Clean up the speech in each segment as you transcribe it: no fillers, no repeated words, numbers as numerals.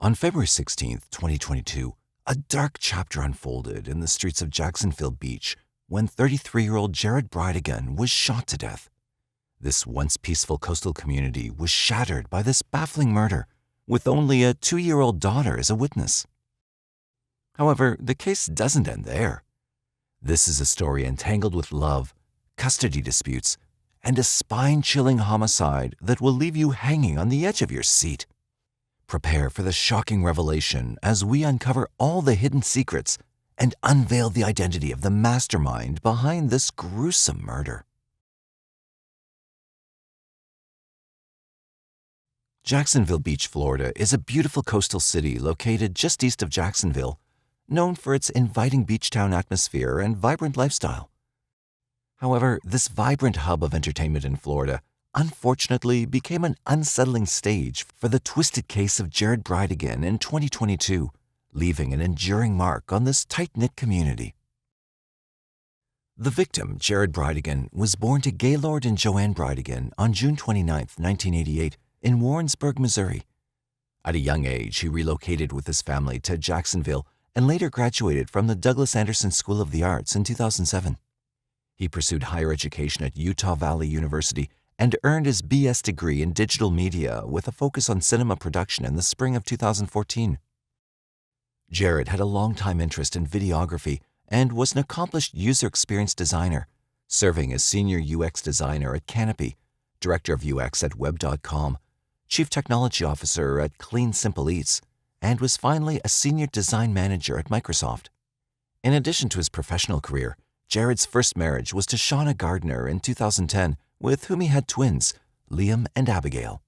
On February 16, 2022, a dark chapter unfolded in the streets of Jacksonville Beach when 33-year-old Jared Bridegan was shot to death. This once peaceful coastal community was shattered by this baffling murder, with only a 2-year-old daughter as a witness. However, the case doesn't end there. This is a story entangled with love, custody disputes, and a spine-chilling homicide that will leave you hanging on the edge of your seat. Prepare for the shocking revelation as we uncover all the hidden secrets and unveil the identity of the mastermind behind this gruesome murder. Jacksonville Beach, Florida is a beautiful coastal city located just east of Jacksonville, known for its inviting beach town atmosphere and vibrant lifestyle. However, this vibrant hub of entertainment in Florida unfortunately became an unsettling stage for the twisted case of Jared Bridegan in 2022, leaving an enduring mark on this tight-knit community. The victim, Jared Bridegan, was born to Gaylord and Joanne Bridegan on June 29, 1988, in Warrensburg, Missouri. At a young age, he relocated with his family to Jacksonville and later graduated from the Douglas Anderson School of the Arts in 2007. He pursued higher education at Utah Valley University and earned his BS degree in digital media with a focus on cinema production in the spring of 2014. Jared had a long-time interest in videography and was an accomplished user experience designer, serving as senior UX designer at Canopy, director of UX at Web.com, chief technology officer at Clean Simple Eats, and was finally a senior design manager at Microsoft. In addition to his professional career, Jared's first marriage was to Shauna Gardner in 2010, with whom he had twins, Liam and Abigail.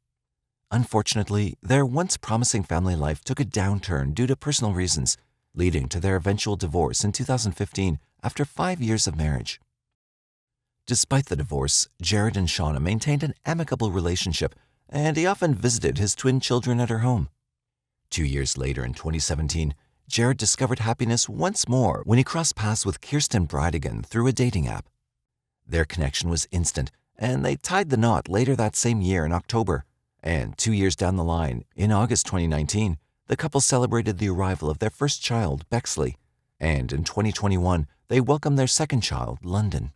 Unfortunately, their once promising family life took a downturn due to personal reasons, leading to their eventual divorce in 2015 after 5 years of marriage. Despite the divorce, Jared and Shauna maintained an amicable relationship, and he often visited his twin children at her home. 2 years later, in 2017, Jared discovered happiness once more when he crossed paths with Kirsten Bridegan through a dating app. Their connection was instant, and they tied the knot later that same year in October. And 2 years down the line, in August 2019, the couple celebrated the arrival of their first child, Bexley. And in 2021, they welcomed their second child, London.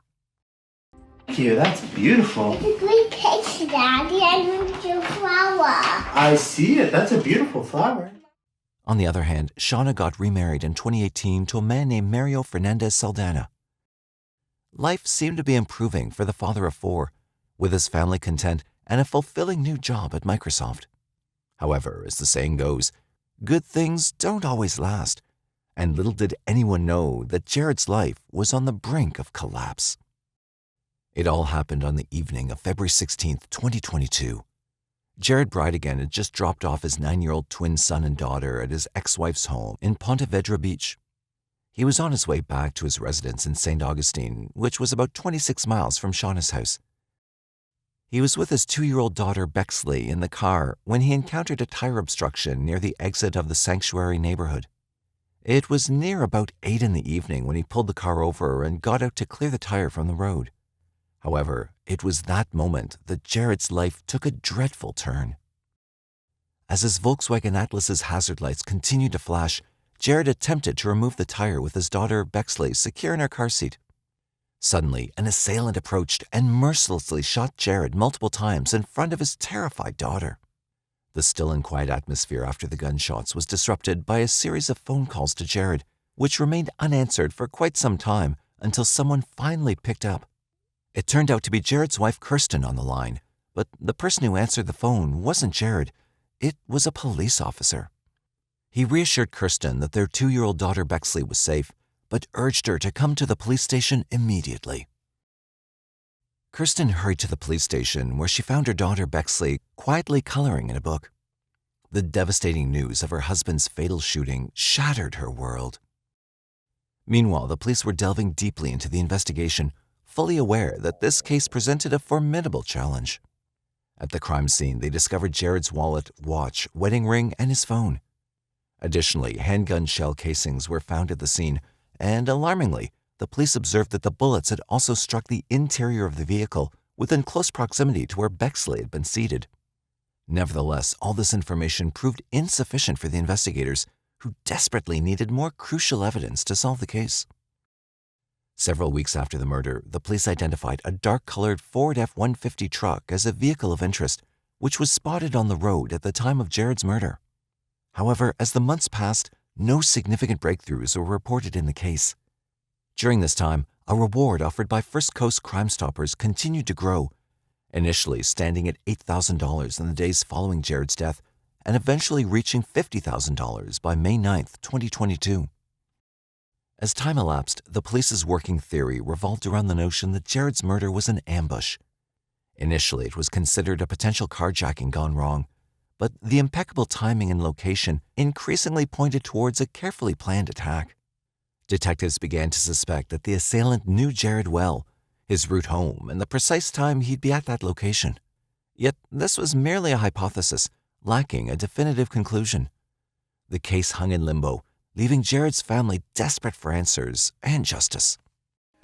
Thank you, that's beautiful. It's a great picture, Daddy. I moved your flower. I see it, that's a beautiful flower. On the other hand, Shauna got remarried in 2018 to a man named Mario Fernandez Saldana. Life seemed to be improving for the father of 4, with his family content and a fulfilling new job at Microsoft. However, as the saying goes, good things don't always last, and little did anyone know that Jared's life was on the brink of collapse. It all happened on the evening of February 16, 2022. Jared Bridegan had just dropped off his 9-year-old twin son and daughter at his ex-wife's home in Ponte Vedra Beach. He was on his way back to his residence in St. Augustine, which was about 26 miles from Shauna's house. He was with his 2-year-old daughter Bexley in the car when he encountered a tire obstruction near the exit of the Sanctuary neighborhood. It was near about 8 in the evening when he pulled the car over and got out to clear the tire from the road. However, it was that moment that Jared's life took a dreadful turn. As his Volkswagen Atlas's hazard lights continued to flash, Jared attempted to remove the tire with his daughter Bexley secure in her car seat. Suddenly, an assailant approached and mercilessly shot Jared multiple times in front of his terrified daughter. The still and quiet atmosphere after the gunshots was disrupted by a series of phone calls to Jared, which remained unanswered for quite some time until someone finally picked up. It turned out to be Jared's wife Kirsten on the line, but the person who answered the phone wasn't Jared. It was a police officer. He reassured Kirsten that their 2-year-old daughter Bexley was safe, but urged her to come to the police station immediately. Kirsten hurried to the police station where she found her daughter Bexley quietly coloring in a book. The devastating news of her husband's fatal shooting shattered her world. Meanwhile, the police were delving deeply into the investigation, fully aware that this case presented a formidable challenge. At the crime scene, they discovered Jared's wallet, watch, wedding ring, and his phone. Additionally, handgun shell casings were found at the scene, and alarmingly, the police observed that the bullets had also struck the interior of the vehicle within close proximity to where Bexley had been seated. Nevertheless, all this information proved insufficient for the investigators, who desperately needed more crucial evidence to solve the case. Several weeks after the murder, the police identified a dark-colored Ford F-150 truck as a vehicle of interest, which was spotted on the road at the time of Jared's murder. However, as the months passed, no significant breakthroughs were reported in the case. During this time, a reward offered by First Coast Crime Stoppers continued to grow, initially standing at $8,000 in the days following Jared's death and eventually reaching $50,000 by May 9, 2022. As time elapsed, the police's working theory revolved around the notion that Jared's murder was an ambush. Initially, it was considered a potential carjacking gone wrong, but the impeccable timing and location increasingly pointed towards a carefully planned attack. Detectives began to suspect that the assailant knew Jared well, his route home, and the precise time he'd be at that location. Yet this was merely a hypothesis, lacking a definitive conclusion. The case hung in limbo, leaving Jared's family desperate for answers and justice.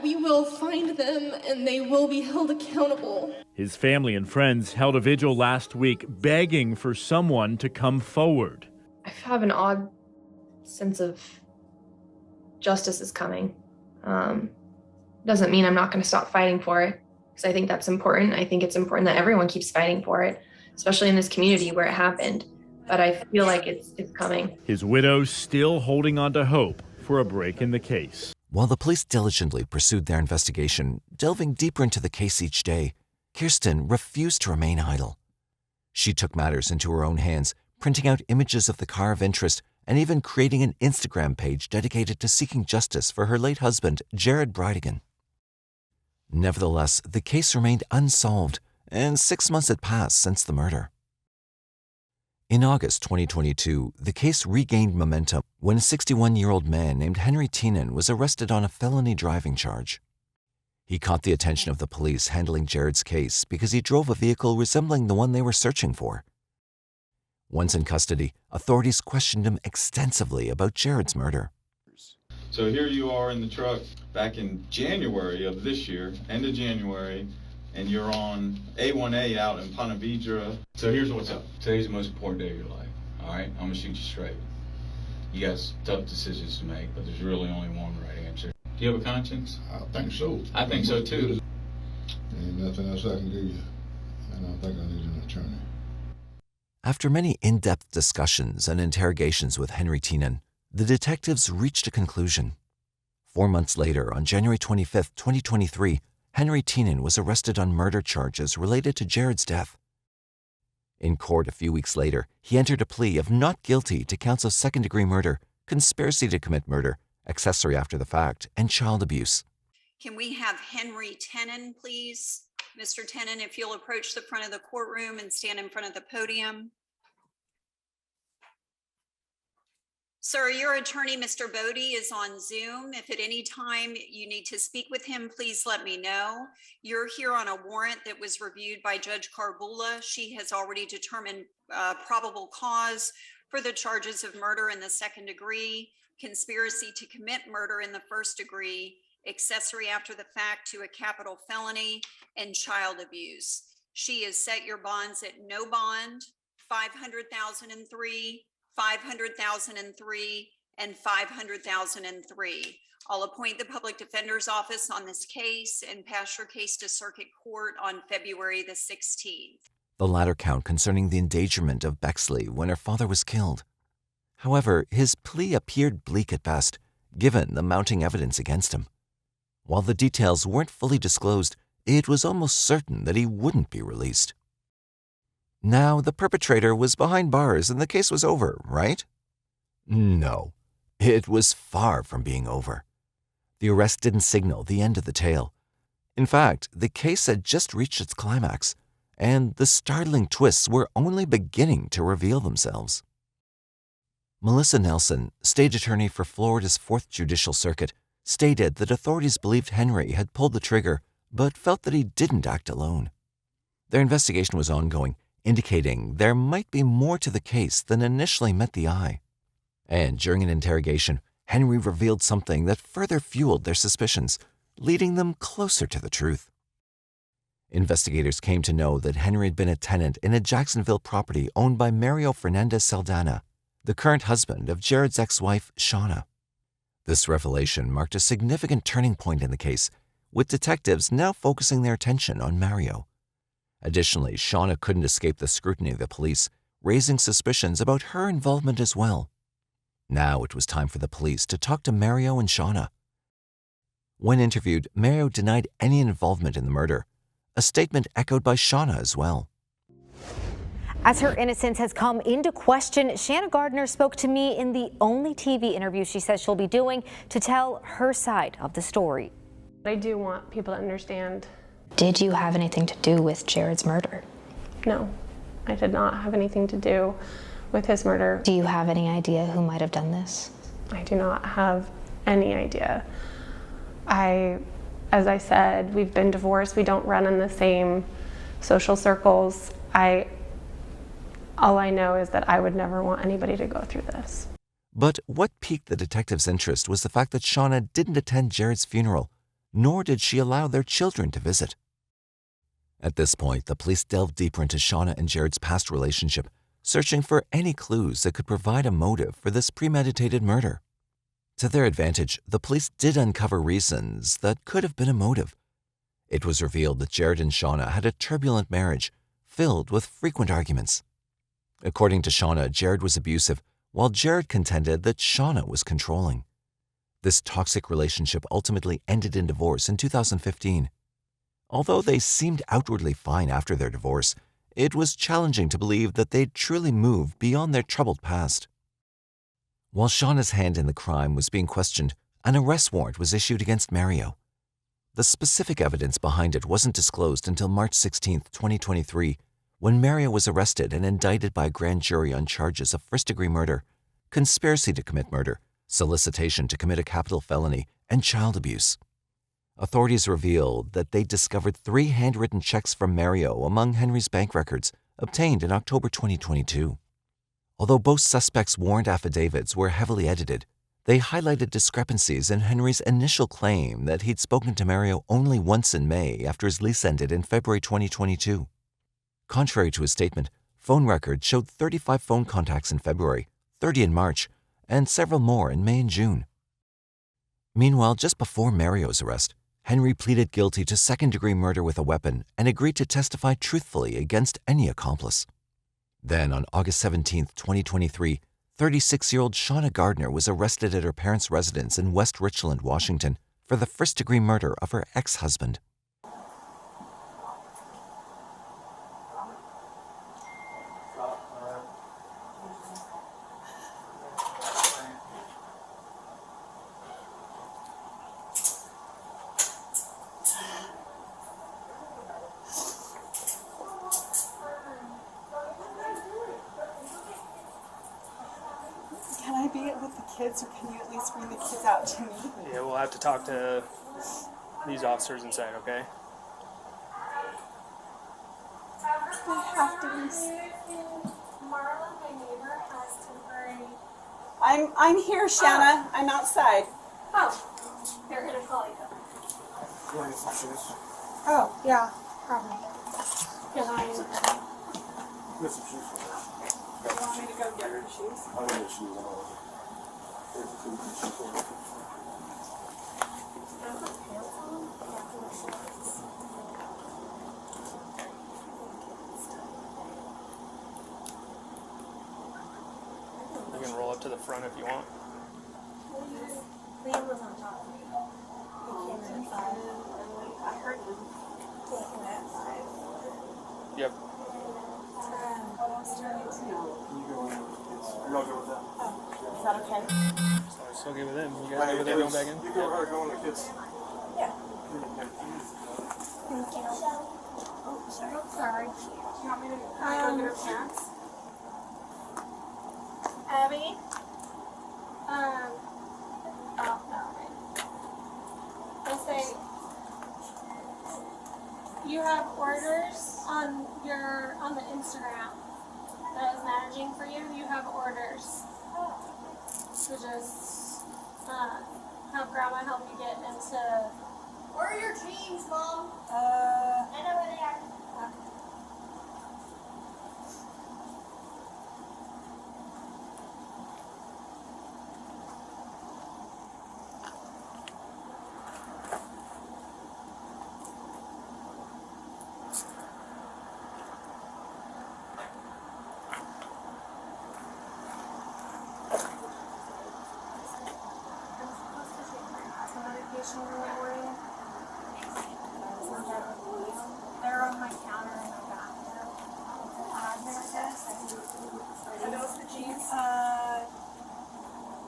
We will find them and they will be held accountable. His family and friends held a vigil last week begging for someone to come forward. I have an odd sense of justice is coming. Doesn't mean I'm not going to stop fighting for it, because I think that's important. I think it's important that everyone keeps fighting for it, especially in this community where it happened. But I feel like it's coming. His widow still holding on to hope for a break in the case. While the police diligently pursued their investigation, delving deeper into the case each day, Kirsten refused to remain idle. She took matters into her own hands, printing out images of the car of interest and even creating an Instagram page dedicated to seeking justice for her late husband, Jared Bridegan. Nevertheless, the case remained unsolved, and 6 months had passed since the murder. In August 2022, the case regained momentum when a 61-year-old man named Henry Teenan was arrested on a felony driving charge. He caught the attention of the police handling Jared's case because he drove a vehicle resembling the one they were searching for. Once in custody, authorities questioned him extensively about Jared's murder. So here you are in the truck back in January of this year, end of January, and you're on A1A out in Ponte Vedra. So here's what's up. Today's the most important day of your life, all right? I'm gonna shoot you straight. You got tough decisions to make, but there's really only one right answer. Do you have a conscience? I think so. I think so too. Ain't nothing else I can give you. I don't think I need an attorney. After many in-depth discussions and interrogations with Henry Teenan, the detectives reached a conclusion. 4 months later, on January 25, 2023, Henry Teenan was arrested on murder charges related to Jared's death. In court a few weeks later, he entered a plea of not guilty to counts of second-degree murder, conspiracy to commit murder, accessory after the fact, and child abuse. Can we have Henry Teenan, please? Mr. Teenan, if you'll approach the front of the courtroom and stand in front of the podium. Sir, your attorney, Mr. Bodie, is on Zoom. If at any time you need to speak with him, please let me know. You're here on a warrant that was reviewed by Judge Carbula. She has already determined probable cause for the charges of murder in the second degree, conspiracy to commit murder in the first degree, accessory after the fact to a capital felony, and child abuse. She has set your bonds at no bond, $500,003, $500,003, and $500,003. I'll appoint the public defender's office on this case and pass your case to circuit court on February the 16th. The latter count concerning the endangerment of Bexley when her father was killed. However, his plea appeared bleak at best, given the mounting evidence against him. While the details weren't fully disclosed, it was almost certain that he wouldn't be released. Now, the perpetrator was behind bars and the case was over, right? No, it was far from being over. The arrest didn't signal the end of the tale. In fact, the case had just reached its climax, and the startling twists were only beginning to reveal themselves. Melissa Nelson, state attorney for Florida's 4th Judicial Circuit, stated that authorities believed Henry had pulled the trigger, but felt that he didn't act alone. Their investigation was ongoing, indicating there might be more to the case than initially met the eye. And during an interrogation, Henry revealed something that further fueled their suspicions, leading them closer to the truth. Investigators came to know that Henry had been a tenant in a Jacksonville property owned by Mario Fernandez Saldana, the current husband of Jared's ex-wife, Shauna. This revelation marked a significant turning point in the case, with detectives now focusing their attention on Mario. Additionally, Shauna couldn't escape the scrutiny of the police, raising suspicions about her involvement as well. Now it was time for the police to talk to Mario and Shauna. When interviewed, Mario denied any involvement in the murder, a statement echoed by Shauna as well. As her innocence has come into question, Shanna Gardner spoke to me in the only TV interview she says she'll be doing to tell her side of the story. I do want people to understand. Did you have anything to do with Jared's murder? No, I did not have anything to do with his murder. Do you have any idea who might have done this? I do not have any idea. As I said, we've been divorced. We don't run in the same social circles. All I know is that I would never want anybody to go through this. But what piqued the detectives' interest was the fact that Shauna didn't attend Jared's funeral, nor did she allow their children to visit. At this point, the police delved deeper into Shauna and Jared's past relationship, searching for any clues that could provide a motive for this premeditated murder. To their advantage, the police did uncover reasons that could have been a motive. It was revealed that Jared and Shauna had a turbulent marriage, filled with frequent arguments. According to Shauna, Jared was abusive, while Jared contended that Shauna was controlling. This toxic relationship ultimately ended in divorce in 2015. Although they seemed outwardly fine after their divorce, it was challenging to believe that they'd truly moved beyond their troubled past. While Shauna's hand in the crime was being questioned, an arrest warrant was issued against Mario. The specific evidence behind it wasn't disclosed until March 16, 2023, when Mario was arrested and indicted by a grand jury on charges of first-degree murder, conspiracy to commit murder, solicitation to commit a capital felony, and child abuse. Authorities revealed that they discovered 3 handwritten checks from Mario among Henry's bank records, obtained in October 2022. Although both suspects' warrant affidavits were heavily edited, they highlighted discrepancies in Henry's initial claim that he'd spoken to Mario only once in May after his lease ended in February 2022. Contrary to his statement, phone records showed 35 phone contacts in February, 30 in March, and several more in May and June. Meanwhile, just before Mario's arrest, Henry pleaded guilty to second-degree murder with a weapon and agreed to testify truthfully against any accomplice. Then, on August 17, 2023, 36-year-old Shauna Gardner was arrested at her parents' residence in West Richland, Washington, for the first-degree murder of her ex-husband. Can I be with the kids, or can you at least bring the kids out to me? Yeah, we'll have to talk to these officers inside, okay? I have to be. Marla, my neighbor, has temporary. I'm here, Shanna. I'm outside. Oh, they're gonna call you. You want to get some shoes? Oh, yeah, probably. Can I? Get some shoes for her. You want me to go get her the shoes? I'll get the shoes. Here's the shoes for her. You can roll up to the front if you want. Liam was on top of me. He came in at 5. I heard him. He came in at 5. Yep. You're all good with that? Oh, is that okay? So I still give it in. You guys over there going back in? You go ahead, go on the kids. Yeah. Thank you. Oh, sorry. Do you want me to go get her pants? Abby? Oh, no. I say, you have orders on the Instagram that I was managing for you. You have orders to just have Grandma help you get into Where are your jeans, Mom? I know where they are. Medication in the morning. They're on my counter in the bathroom. Are those the jeans?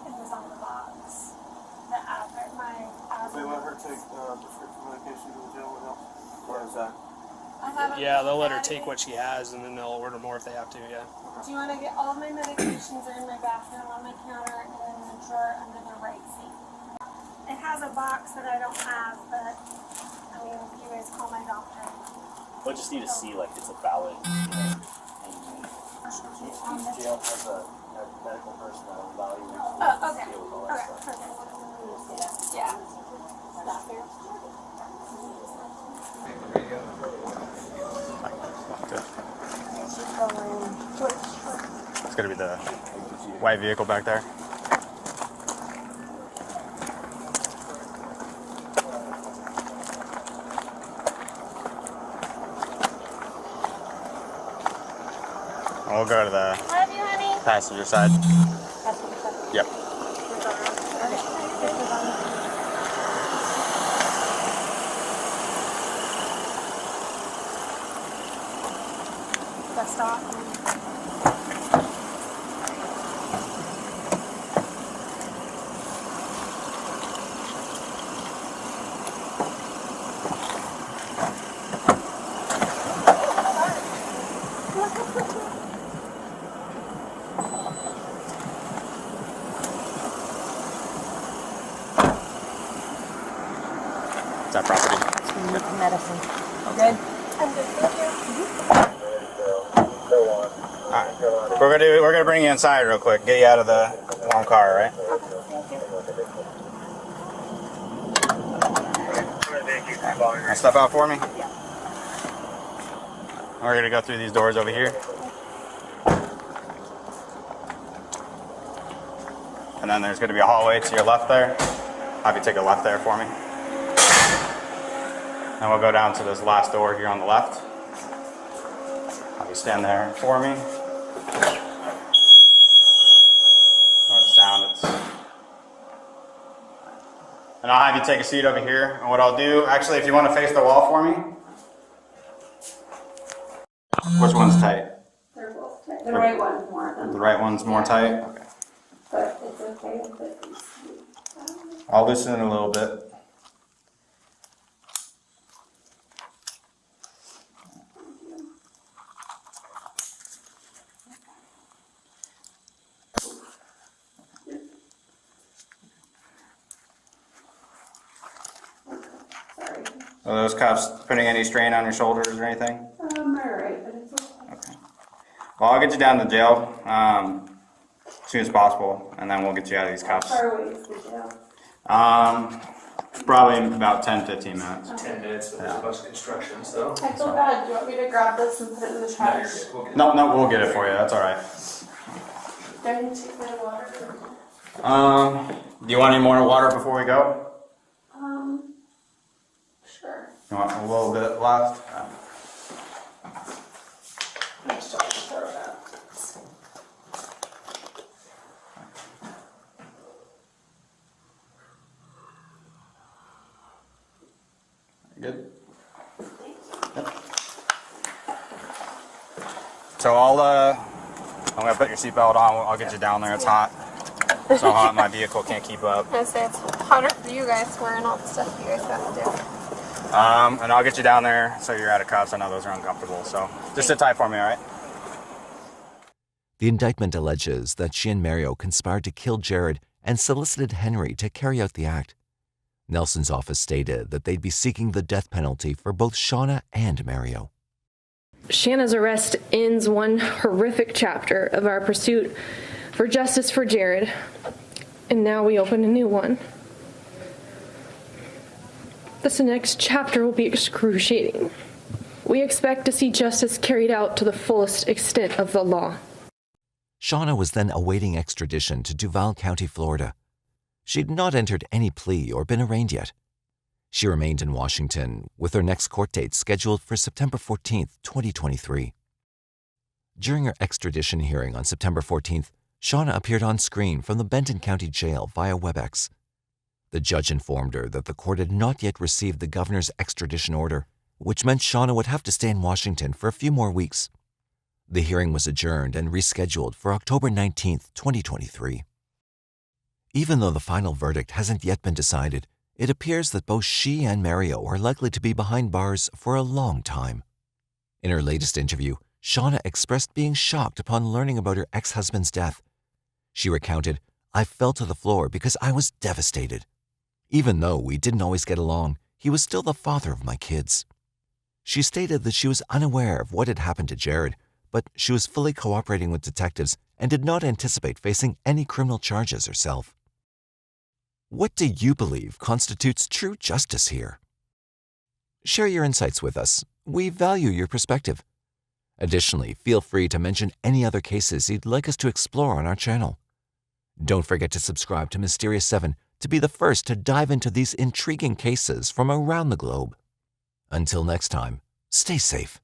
It was on the box. The Advil, They let her take prescription medication to the jail without. Or is that? Yeah, they'll let her take what she has, and then they'll order more if they have to. Yeah. Do you want to get all of my medications are in my bathroom on my counter and in the drawer under the right seat? It has a box that I don't have, but I mean, you guys call my doctor. We'll just need to see like it's a valid. Each jail has a medical personnel evaluation. Oh, okay. Okay, perfect. Yeah. Stop here. It's gonna be the white vehicle back there. We'll go to the passenger side. Yep. Best stop. Is that property? Medicine. Good? I'm good, thank you. Alright. We're gonna bring you inside real quick, get you out of the warm car, right? Now step out for me. We're gonna go through these doors over here. And then there's gonna be a hallway to your left there. Have you take a left there for me. And we'll go down to this last door here on the left. Have you stand there for me. And I'll have you take a seat over here. And what I'll do, actually, if you want to face the wall for me. Which one's tight? They're both tight. The right one's more than The right one's more tight? Okay. But it's okay if it's. I'll loosen it a little bit. Are those cuffs putting any strain on your shoulders or anything? Alright, but it's okay. Okay. Well, I'll get you down to jail as soon as possible, and then we'll get you out of these cuffs. How far away is the jail? Probably about 10-15 minutes. 10 minutes, but there's a bunch of construction, so. I feel bad. Do you want me to grab this and put it in the trash? No, we'll get it for you. That's all right. Do I need to take my water? Do you want any more water before we go? Sure. You want a little bit left? I'm just trying to throw it out. Good. Yep. So I'm gonna put your seatbelt on. I'll get you down there. It's hot. So hot, my vehicle can't keep up. I say it's hotter for you guys wearing all the stuff you guys have to do. And I'll get you down there so you're out of cuffs. I know those are uncomfortable. So just sit tight for me, all right? The indictment alleges that she and Mario conspired to kill Jared and solicited Henry to carry out the act. Nelson's office stated that they'd be seeking the death penalty for both Shauna and Mario. Shanna's arrest ends one horrific chapter of our pursuit for justice for Jared, and now we open a new one. This next chapter will be excruciating. We expect to see justice carried out to the fullest extent of the law. Shauna was then awaiting extradition to Duval County, Florida. She'd not entered any plea or been arraigned yet. She remained in Washington, with her next court date scheduled for September 14th, 2023. During her extradition hearing on September 14th, Shauna appeared on screen from the Benton County Jail via WebEx. The judge informed her that the court had not yet received the governor's extradition order, which meant Shauna would have to stay in Washington for a few more weeks. The hearing was adjourned and rescheduled for October 19th, 2023. Even though the final verdict hasn't yet been decided, it appears that both she and Mario are likely to be behind bars for a long time. In her latest interview, Shauna expressed being shocked upon learning about her ex-husband's death. She recounted, "I fell to the floor because I was devastated. Even though we didn't always get along, he was still the father of my kids." She stated that she was unaware of what had happened to Jared, but she was fully cooperating with detectives and did not anticipate facing any criminal charges herself. What do you believe constitutes true justice here? Share your insights with us. We value your perspective. Additionally, feel free to mention any other cases you'd like us to explore on our channel. Don't forget to subscribe to Mysterious 7 to be the first to dive into these intriguing cases from around the globe. Until next time, stay safe.